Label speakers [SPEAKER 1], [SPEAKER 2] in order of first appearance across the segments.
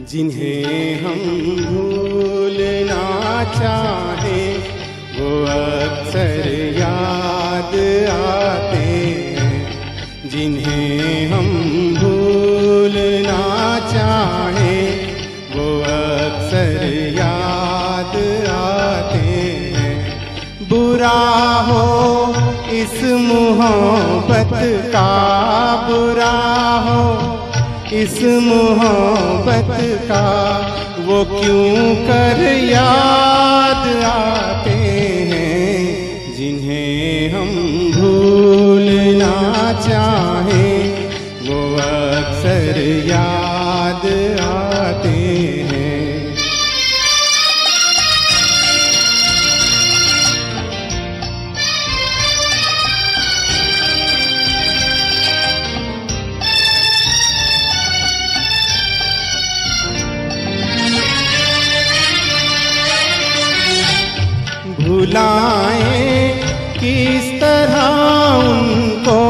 [SPEAKER 1] जिन्हें हम भूलना चाहें वो अक्सर याद आते हैं। जिन्हें हम भूलना चाहें वो अक्सर याद आते हैं। बुरा हो इस मोहब्बत का, बुरा हो इस मोहब्बत का, वो क्यों कर याद आते हैं। जिन्हें हम भूलना चाहें वो अक्सर याद आते हैं। भुलाएं किस तरह उनको,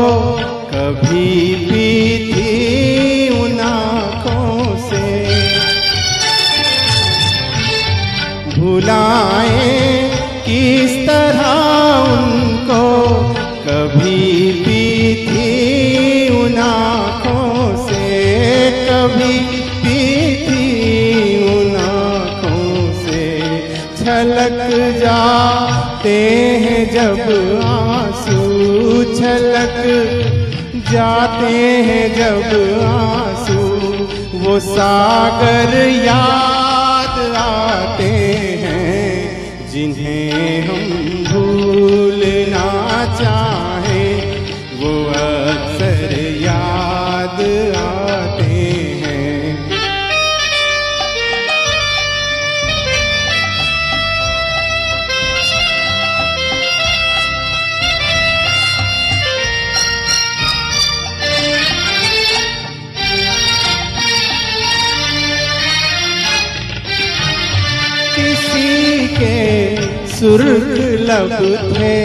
[SPEAKER 1] कभी भी थी उन आँखों से। भुलाएं किस तरह उनको, कभी भी थी उन आँखों से, कभी भी थी उन आँखों से। छलक जाते हैं जब आंसू, छलक जाते हैं जब आंसू, वो सागर याद आते हैं। जिन्हें हम भूलना चाहें वो अक्सर याद आते हैं। किसी के सुर्ख लब थे,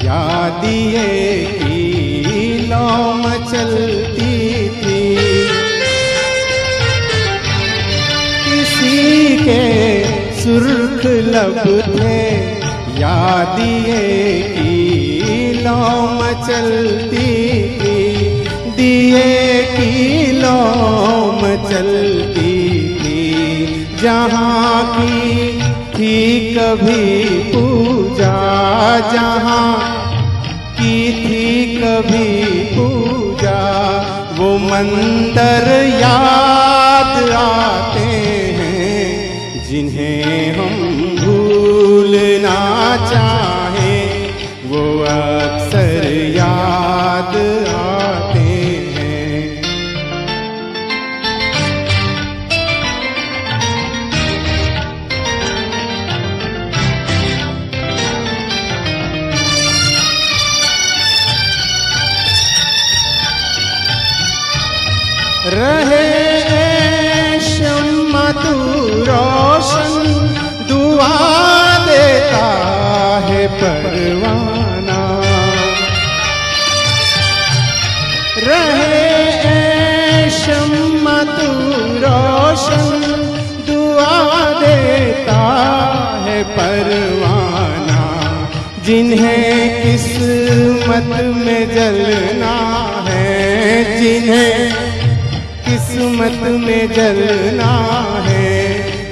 [SPEAKER 1] याद ये की लौ मचलती थी। किसी के सुर्ख लब थे, याद ये की लौ मचलती थी। दिए की लौ मचलती थी, जहाँ की थी कभी पूजा, जहाँ की थी कभी पूजा, वो मंदिर याद आते हैं। जिन्हें हम भूलना चाहें वो अक्सर याद आते हैं। रहे शम्मा तू रोशन, दुआ देता है परवाना। रहे शम्मा तू रोशन, दुआ देता है परवाना। जिन्हें किस्मत में जलना है, जिन्हें किस्मत में जलना है,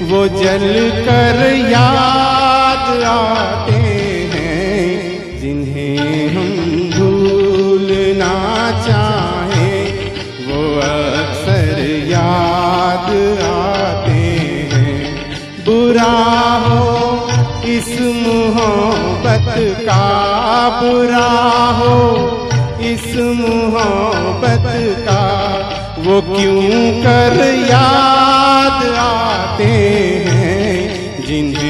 [SPEAKER 1] वो जल कर याद आते हैं। जिन्हें हम भूलना चाहें वो अक्सर याद आते हैं। बुरा हो इस मोहब्बत का, बुरा हो इस मोहब्बत का, वो क्यों कर याद आते हैं। जिन्हें